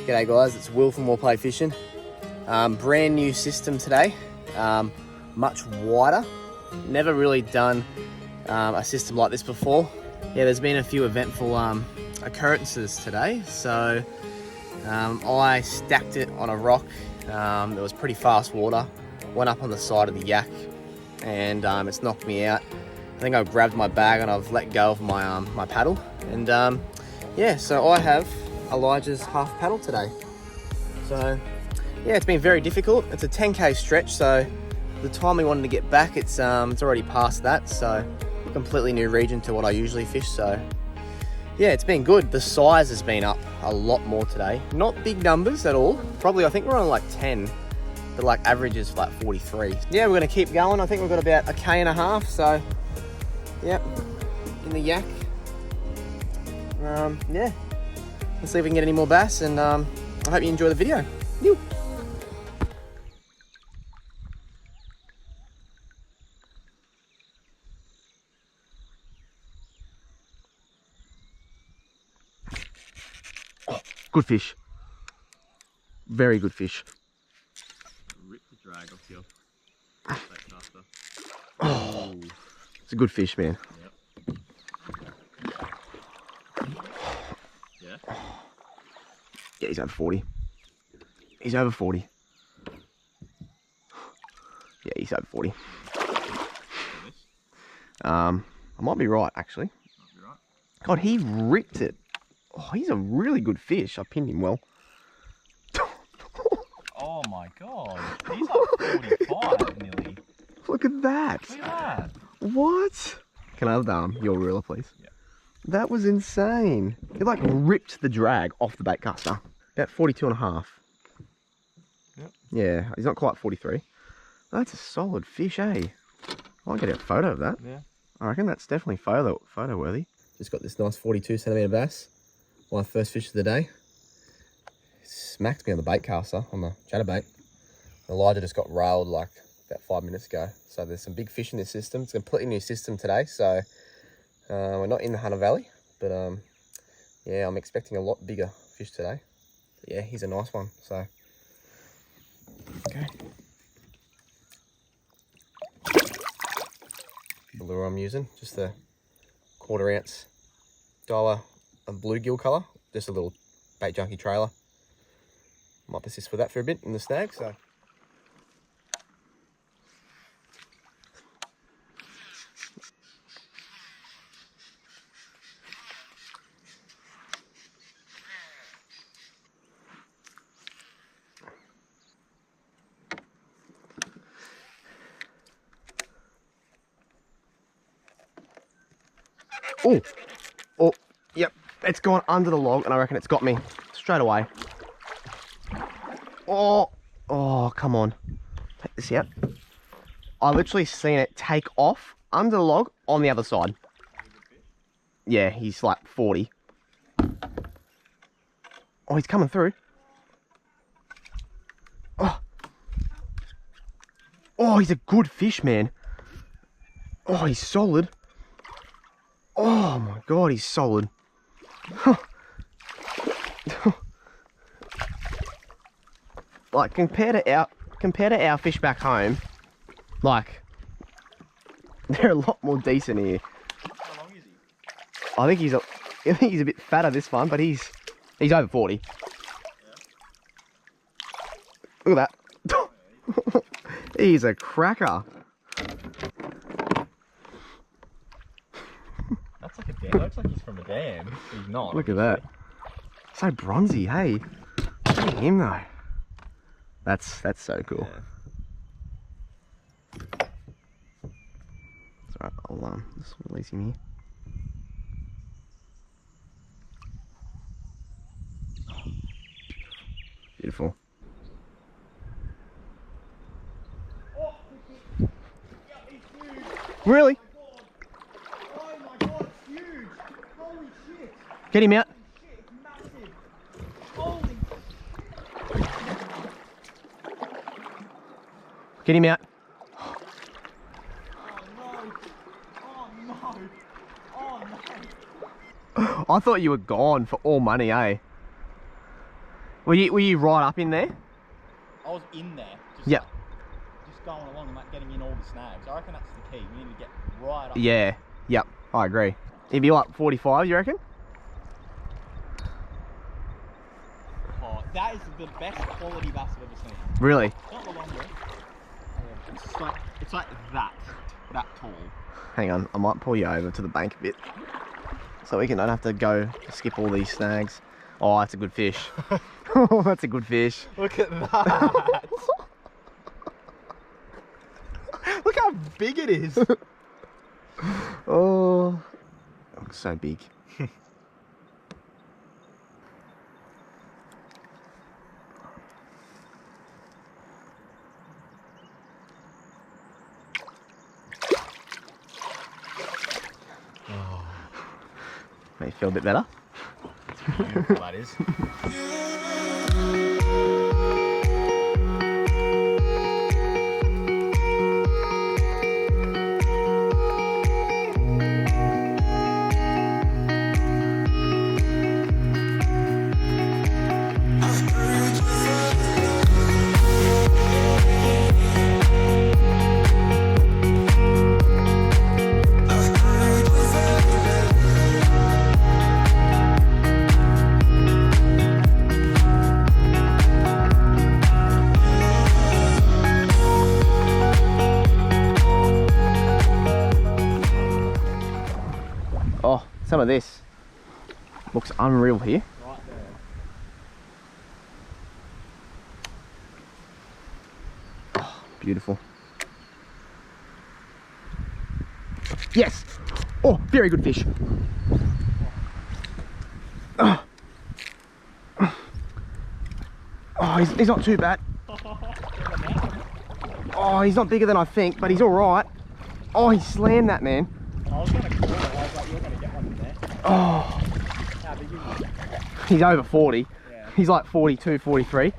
G'day guys, it's Will from More Play Fishing. Brand new system today, much wider. Never really done a system like this before. Yeah, there's been a few eventful occurrences today. So I stacked it on a rock. There was pretty fast water. Went up on the side of the yak and it's knocked me out. I think I've grabbed my bag and I've let go of my my paddle. And yeah, so I have Elijah's half paddle today. So yeah, it's been very difficult. It's a 10k stretch, so the time we wanted to get back, it's already past that. So completely new region to what I usually fish. So yeah, it's been good. The size has been up a lot more today. Not big numbers at all. Probably, I think we're on like 10, but like average is like 43. Yeah, we're gonna keep going. I think we've got about a K and a half. So yep, in the yak. Yeah, let's see if we can get any more bass, and I hope you enjoy the video. Yoo. Oh, good fish. Very good fish. Rip the drag off your caster. Oh, it's a good fish, man. Yep. Yeah? Yeah, he's over 40. He's over 40. Yeah, he's over 40. I might be right, actually. Might be right. God, he ripped it. Oh, he's a really good fish. I pinned him well. Oh my god. He's like 45 nearly. Look at that. Look at that. What? Can I have your ruler, please? Yeah. That was insane. It like ripped the drag off the bait caster. About 42 and a half. Yep. Yeah, he's not quite 43. That's a solid fish, eh? I'll get a photo of that. Yeah. I reckon that's definitely photo worthy. Just got this nice 42 centimeter bass. My first fish of the day. It smacked me on the bait caster, on the chatterbait. Elijah just got railed like about 5 minutes ago. So there's some big fish in this system. It's a completely new system today. So we're not in the Hunter Valley, but yeah, I'm expecting a lot bigger fish today. But yeah, he's a nice one. So okay. The lure I'm using, just a 1/4 ounce dollar of bluegill colour, just a little bait junkie trailer. Might persist with that for a bit in the snag. So oh, oh, yep, it's gone under the log and I reckon it's got me straight away. Oh, oh, come on. Take this out. I literally seen it take off under the log on the other side. Yeah, he's like 40. Oh, he's coming through. Oh, oh, he's a good fish, man. Oh, he's solid. Oh my god, he's solid. Like compared to our fish back home, like they're a lot more decent here. How long is he? I think he's a bit fatter this one, but he's over 40. Yeah. Look at that. He's a cracker. That's like a dam. Looks like he's from a dam. He's not. Look at that. So bronzy, hey. Look at him though. That's so cool. Yeah. It's alright, I'll just release him here. Beautiful. Oh, yeah, he's huge. Really? Oh my god, it's huge. Holy shit. Get him out. Shit, it's massive. Holy. Get him out. Oh no. Oh no. Oh no. I thought you were gone for all money, eh? Were you right up in there? I was in there, just, Yep. just going along and like getting in all the snags. I reckon that's the key. We need to get right up. Yeah. Yep. I agree. It'd be like 45, you reckon? Oh, that is the best quality bass I've ever seen. Really? It's not the longest. It's like that tall. Hang on, I might pull you over to the bank a bit. So we don't have to go skip all these snags. Oh, that's a good fish. Oh, that's a good fish. Look at that. Look how big it is. Oh, it looks so big. May feel a bit better. Beautiful that is. Oh, some of this looks unreal here. Right there. Oh, beautiful. Yes! Oh, very good fish. Oh, he's not too bad. Oh, he's not bigger than I think, but he's all right. Oh, he slammed that, man. I was gonna call it. I was like, you're gonna get one in there. Oh, How big is he? he's over 40. Yeah. He's like 42, 43.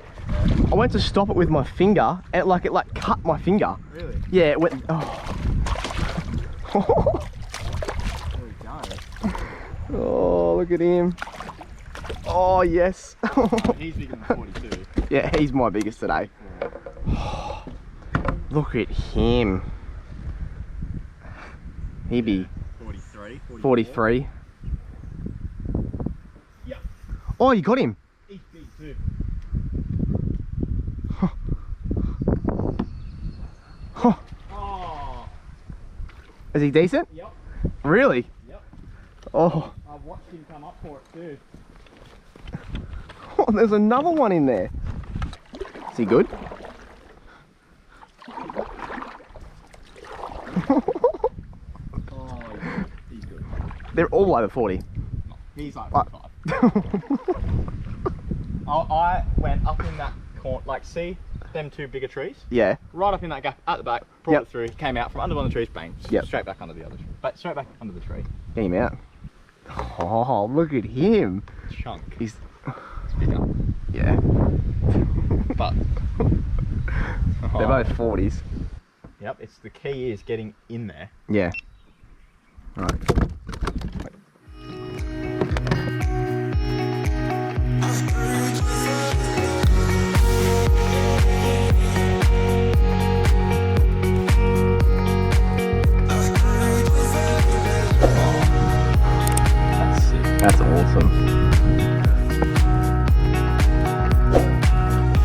I went to stop it with my finger, and it like cut my finger. Really? Yeah, it went. Oh. There we go. Oh, look at him. Oh, yes. He's bigger than 42. Yeah, he's my biggest today. Look at him. He'd be 43. 43. Yep. Oh, you got him. He's big too. Oh. Is he decent? Yep. Really? Yep. Oh. I've watched him come up for it too. Oh, there's another one in there. Is he good? Oh, he's good. They're all over 40. He's like 45. I went up in that corner, like see them two bigger trees? Yeah. Right up in that gap at the back, brought Yep. it through, came out from under one of the trees, bang, Yep. straight back under the other tree. But straight back under the tree. Get him out. Oh, look at him. Chunk. He's, It's bigger. yeah. But They're both 40s. Yep, it's the key is getting in there. Yeah. Right.